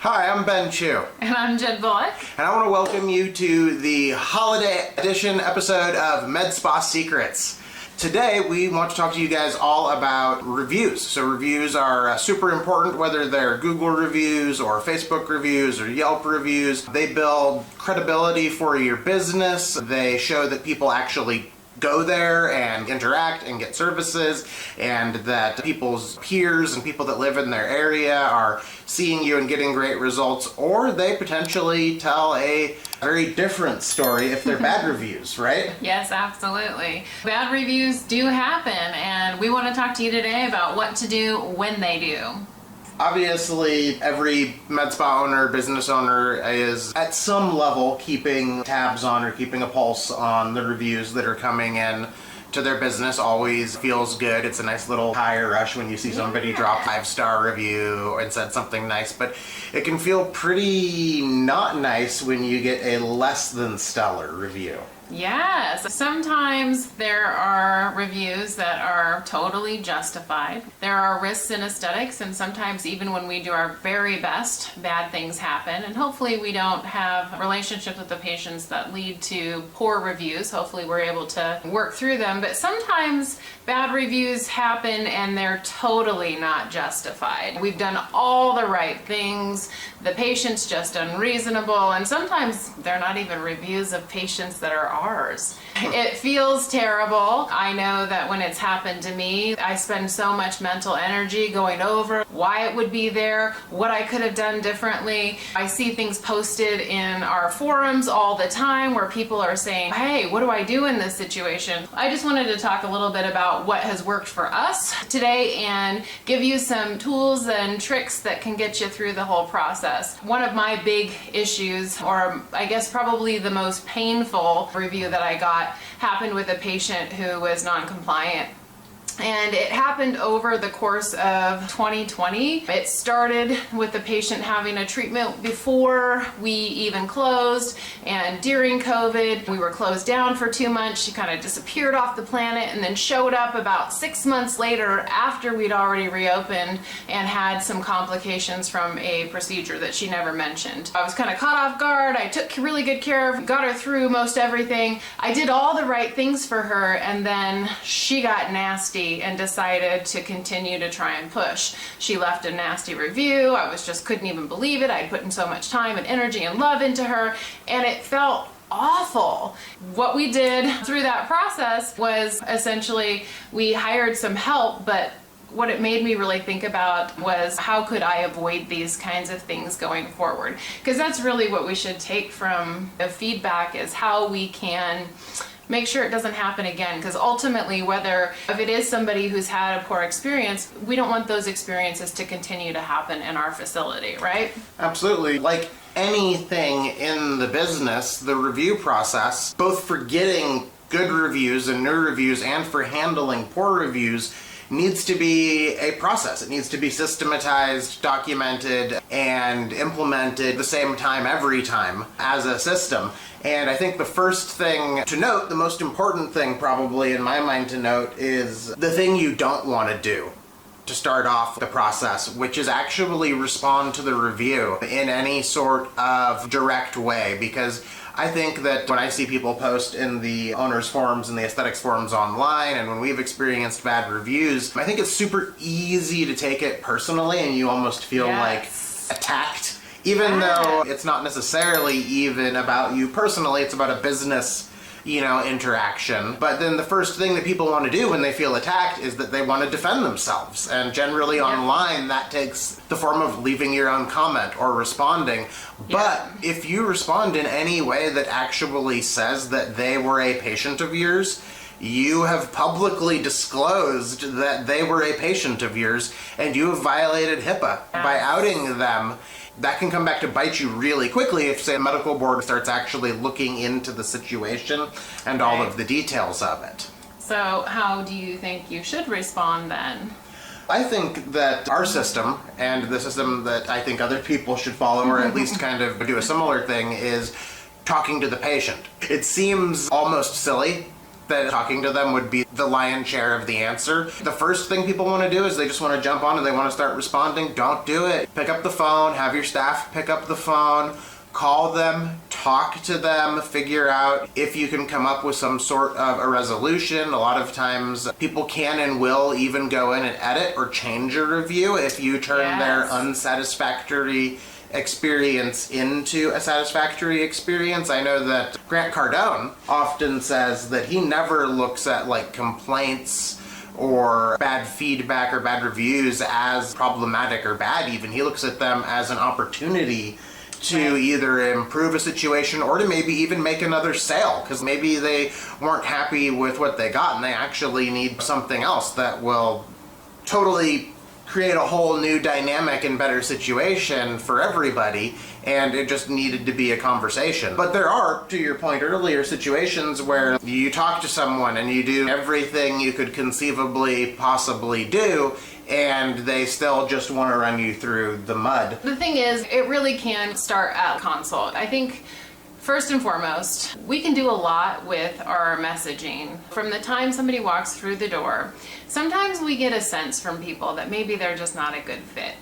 Hi, I'm Ben Chu. And I'm Jen Bullock. And I want to welcome you to the holiday edition episode of Med Spa Secrets. Today we want to talk to you guys all about reviews. So reviews are super important, whether they're Google reviews or Facebook reviews or Yelp reviews. They build credibility for your business. They show that people actually go there and interact and get services, and that people's peers and people that live in their area are seeing you and getting great results, or they potentially tell a very different story if they're bad reviews, right? Yes, absolutely. Bad reviews do happen, and we want to talk to you today about what to do when they do. Obviously, every med spa owner, business owner is at some level keeping tabs on or keeping a pulse on the reviews that are coming in to their business. Always feels good. It's a nice little high rush when you see somebody drop 5-star review and said something nice, but it can feel pretty not nice when you get a less than stellar review. Yes, sometimes there are reviews that are totally justified. There are risks in aesthetics, and sometimes even when we do our very best, bad things happen. And hopefully we don't have relationships with the patients that lead to poor reviews. Hopefully we're able to work through them. But sometimes bad reviews happen and they're totally not justified. We've done all the right things. The patient's just unreasonable, and sometimes they're not even reviews of patients that are ours. It feels terrible. I know that when it's happened to me, I spend so much mental energy going over why it would be there, what I could have done differently. I see things posted in our forums all the time where people are saying, hey, what do I do in this situation? I just wanted to talk a little bit about what has worked for us today and give you some tools and tricks that can get you through the whole process. One of my big issues, or I guess probably the most painful review that I got, happened with a patient who was non-compliant. And it happened over the course of 2020. It started with the patient having a treatment before we even closed, and during COVID, we were closed down for 2 months. She kind of disappeared off the planet and then showed up about 6 months later after we'd already reopened and had some complications from a procedure that she never mentioned. I was kind of caught off guard. I took really good care of, got her through most everything. I did all the right things for her, and then she got nasty and decided to continue to try and push. She left a nasty review. I couldn't even believe it. I'd put in so much time and energy and love into her, and it felt awful. What we did through that process was essentially we hired some help, but what it made me really think about was how could I avoid these kinds of things going forward? Because that's really what we should take from the feedback, is how we can make sure it doesn't happen again. Because ultimately, if it is somebody who's had a poor experience, we don't want those experiences to continue to happen in our facility, right? Absolutely. Like anything in the business, the review process, both for getting good reviews and new reviews and for handling poor reviews, needs to be a process. It needs to be systematized, documented, and implemented the same time every time as a system. And I think the first thing to note, the most important thing probably in my mind to note, is the thing you don't want to do to start off the process, which is actually respond to the review in any sort of direct way. Because I think that when I see people post in the owners forums and the aesthetics forums online, and when we've experienced bad reviews, I think it's super easy to take it personally, and you almost feel like attacked. Even though it's not necessarily even about you personally, it's about a business, interaction. But then the first thing that people want to do when they feel attacked is that they want to defend themselves. And generally online, that takes the form of leaving your own comment or responding. But if you respond in any way that actually says that they were a patient of yours, you have publicly disclosed that they were a patient of yours, and you have violated HIPAA by outing them. That can come back to bite you really quickly if, say, a medical board starts actually looking into the situation and all of the details of it. So how do you think you should respond then? I think that our system, and the system that I think other people should follow, or at least kind of do a similar thing, is talking to the patient. It seems almost silly that talking to them would be the lion's share of the answer. The first thing people want to do is they just want to jump on and they want to start responding. Don't do it. Pick up the phone, have your staff pick up the phone, call them, talk to them, figure out if you can come up with some sort of a resolution. A lot of times people can and will even go in and edit or change a review if you turn their unsatisfactory experience into a satisfactory experience. I know that Grant Cardone often says that he never looks at like complaints or bad feedback or bad reviews as problematic or bad even. He looks at them as an opportunity to either improve a situation or to maybe even make another sale, because maybe they weren't happy with what they got and they actually need something else that will totally create a whole new dynamic and better situation for everybody, and it just needed to be a conversation. But there are, to your point earlier, situations where you talk to someone and you do everything you could conceivably possibly do, and they still just want to run you through the mud. The thing is, it really can start at consult. I think first and foremost, we can do a lot with our messaging. From the time somebody walks through the door, sometimes we get a sense from people that maybe they're just not a good fit.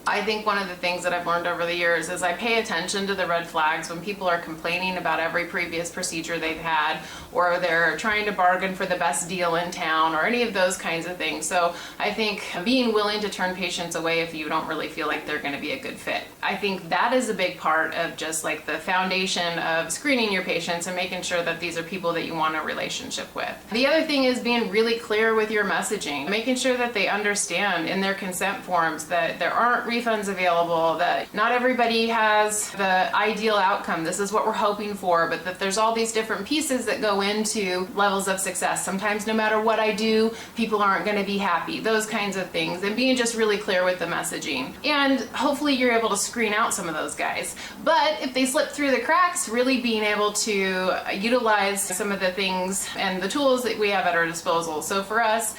I think one of the things that I've learned over the years is I pay attention to the red flags when people are complaining about every previous procedure they've had, or they're trying to bargain for the best deal in town, or any of those kinds of things. So I think being willing to turn patients away if you don't really feel like they're going to be a good fit. I think that is a big part of just like the foundation of screening your patients and making sure that these are people that you want a relationship with. The other thing is being really clear with your messaging, making sure that they understand in their consent forms that there aren't refunds available, that not everybody has the ideal outcome. This is what we're hoping for, but that there's all these different pieces that go into levels of success. Sometimes no matter what I do, people aren't going to be happy, those kinds of things, and being just really clear with the messaging. And hopefully you're able to screen out some of those guys. But if they slip through the cracks, really being able to utilize some of the things and the tools that we have at our disposal. So for us,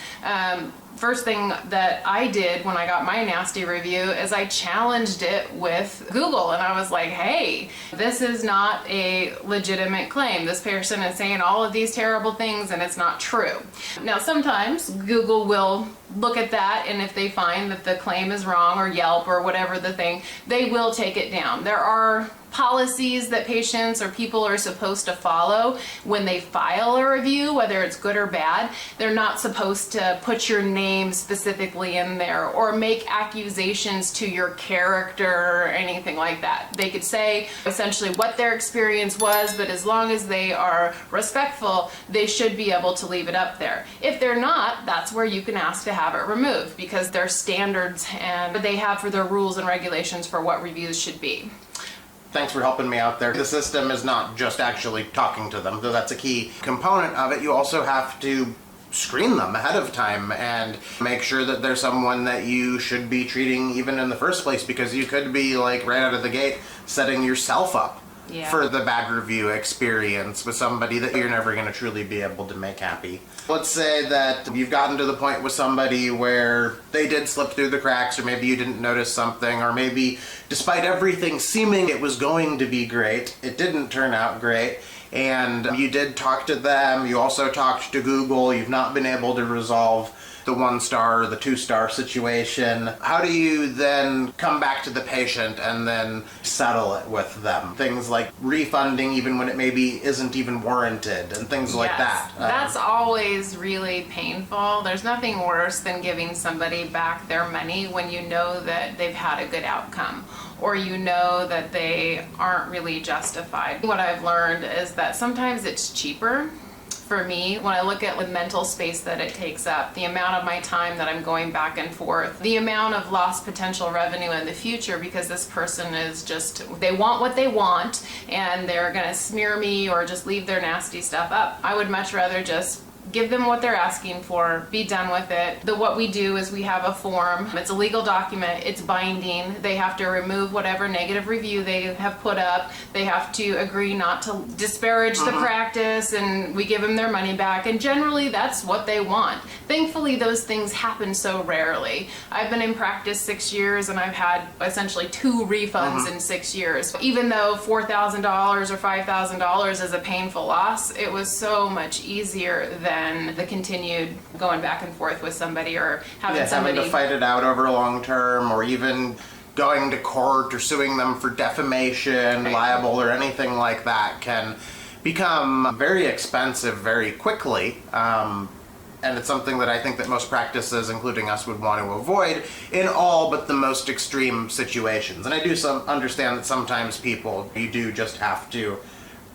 first thing that I did when I got my nasty review is I challenged it with Google, and I was like, hey, this is not a legitimate claim. This person is saying all of these terrible things and it's not true. Now sometimes Google will look at that, and if they find that the claim is wrong, or Yelp or whatever the thing, they will take it down. There are policies that patients or people are supposed to follow when they file a review, whether it's good or bad. They're not supposed to put your name specifically in there or make accusations to your character or anything like that. They could say essentially what their experience was, but as long as they are respectful, they should be able to leave it up there. If they're not, that's where you can ask to have it removed, because there's standards and they have for their rules and regulations for what reviews should be. Thanks for helping me out there. The system is not just actually talking to them, though that's a key component of it. You also have to screen them ahead of time and make sure that there's someone that you should be treating even in the first place, because you could be like right out of the gate setting yourself up for the bad review experience with somebody that you're never going to truly be able to make happy. Let's say that you've gotten to the point with somebody where they did slip through the cracks, or maybe you didn't notice something, or maybe despite everything seeming it was going to be great, it didn't turn out great, and you did talk to them, you also talked to Google, you've not been able to resolve the 1-star or the 2-star situation. How do you then come back to the patient and then settle it with them? Things like refunding even when it maybe isn't even warranted, and things like that. That's always really painful. There's nothing worse than giving somebody back their money when you know that they've had a good outcome, or you know that they aren't really justified. What I've learned is that sometimes it's cheaper for me, when I look at the mental space that it takes up, the amount of my time that I'm going back and forth, the amount of lost potential revenue in the future, because this person is just, they want what they want and they're gonna smear me or just leave their nasty stuff up. I would much rather just give them what they're asking for, be done with it. What we do is we have a form. It's a legal document. It's binding. They have to remove whatever negative review they have put up. They have to agree not to disparage the practice, and we give them their money back. And generally, that's what they want. Thankfully, those things happen so rarely. I've been in practice 6 years, and I've had essentially 2 refunds in 6 years. Even though $4,000 or $5,000 is a painful loss, it was so much easier than the continued going back and forth with somebody or having somebody having to fight it out over long term, or even going to court or suing them for defamation, libel, or anything like that can become very expensive very quickly. And it's something that I think that most practices, including us, would want to avoid in all but the most extreme situations. And I do understand that sometimes you do just have to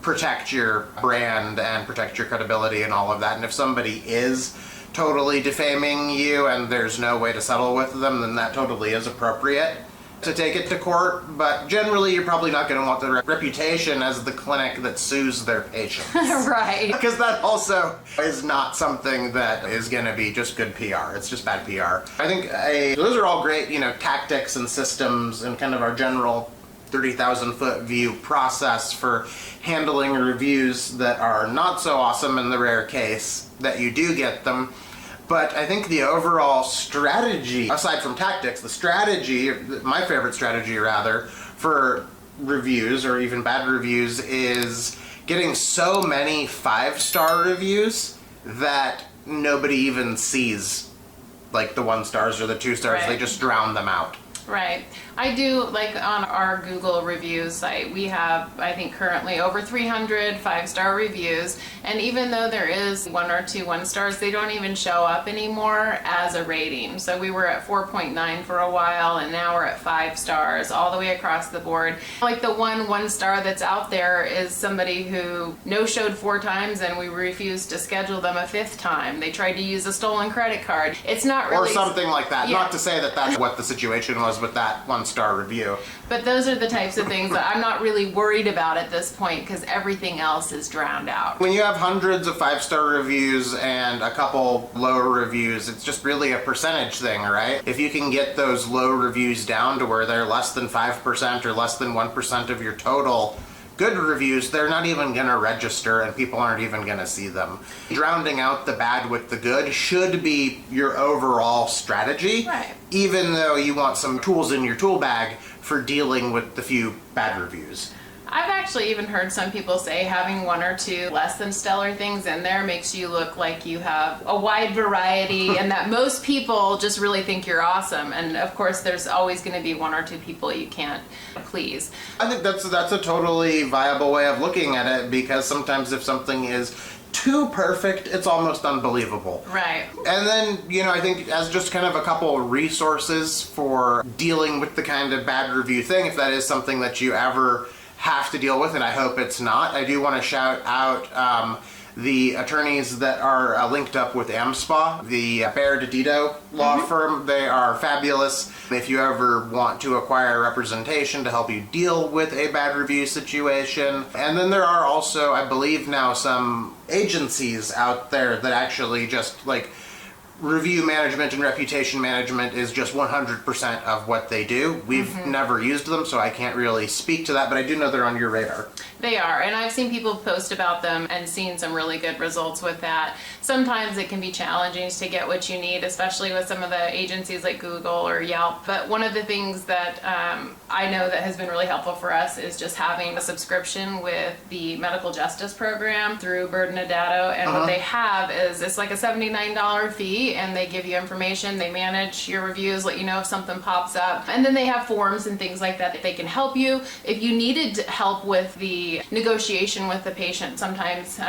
protect your brand and protect your credibility and all of that. And if somebody is totally defaming you and there's no way to settle with them, then that totally is appropriate to take it to court. But generally, you're probably not going to want the reputation as the clinic that sues their patients. Right. Because that also is not something that is going to be just good PR. It's just bad PR. I think those are all great, tactics and systems and kind of our general 30,000-foot view process for handling reviews that are not so awesome in the rare case that you do get them. But I think the overall strategy, aside from tactics, the strategy, my favorite strategy rather, for reviews or even bad reviews is getting so many 5-star reviews that nobody even sees like the 1 stars or the 2 stars. Right. They just drown them out. Right. I do, like on our Google reviews site, we have, I think currently over 300 5-star reviews. And even though there is 1 or 2 1-stars, they don't even show up anymore as a rating. So we were at 4.9 for a while, and now we're at 5 stars all the way across the board. Like the 1 star that's out there is somebody who no-showed 4 times and we refused to schedule them a 5th time. They tried to use a stolen credit card. It's not really... Or something like that. Yeah. Not to say that that's what the situation was with that 1-star review. But those are the types of things that I'm not really worried about at this point because everything else is drowned out. When you have hundreds of 5-star reviews and a couple low reviews, it's just really a percentage thing, right? If you can get those low reviews down to where they're less than 5% or less than 1% of your total good reviews, they're not even going to register and people aren't even going to see them. Drowning out the bad with the good should be your overall strategy, right, even though you want some tools in your tool bag for dealing with the few bad reviews. I've actually even heard some people say having 1 or 2 less than stellar things in there makes you look like you have a wide variety and that most people just really think you're awesome. And of course, there's always going to be 1 or 2 people you can't please. I think that's a totally viable way of looking at it, because sometimes if something is too perfect, it's almost unbelievable. Right. And then, I think as just kind of a couple resources for dealing with the kind of bad review thing, if that is something that you ever have to deal with, and I hope it's not, I do want to shout out the attorneys that are linked up with AmSpa, the Baird Dito law firm. They are fabulous. If you ever want to acquire representation to help you deal with a bad review situation. And then there are also, I believe now, some agencies out there that actually just like review management and reputation management is just 100% of what they do. We've never used them, so I can't really speak to that, but I do know they're on your radar. They are, and I've seen people post about them and seen some really good results with that. Sometimes it can be challenging to get what you need, especially with some of the agencies like Google or Yelp. But one of the things that I know that has been really helpful for us is just having a subscription with the medical justice program through Bird and Adato. And what they have is it's like a $79 fee, and they give you information, they manage your reviews, let you know if something pops up. And then they have forms and things like that they can help you. If you needed help with the negotiation with the patient, sometimes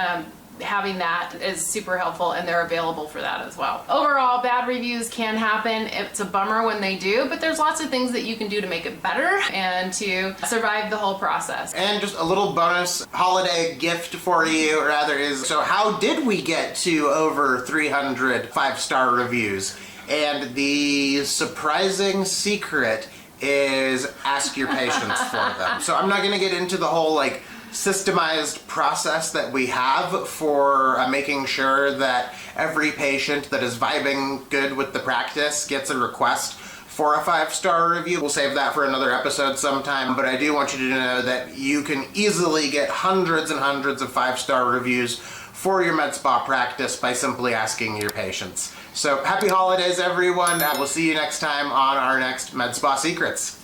having that is super helpful, and they're available for that as well. Overall, bad reviews can happen. It's a bummer when they do, but there's lots of things that you can do to make it better and to survive the whole process. And just a little bonus holiday gift for you, rather, is, so how did we get to over 300 5-star reviews? And the surprising secret is ask your patients for them. So I'm not going to get into the whole systemized process that we have for making sure that every patient that is vibing good with the practice gets a request for a 5-star review. We'll save that for another episode sometime, but I do want you to know that you can easily get hundreds and hundreds of 5-star reviews for your med spa practice by simply asking your patients. So happy holidays, everyone. We'll see you next time on our next Med Spa Secrets.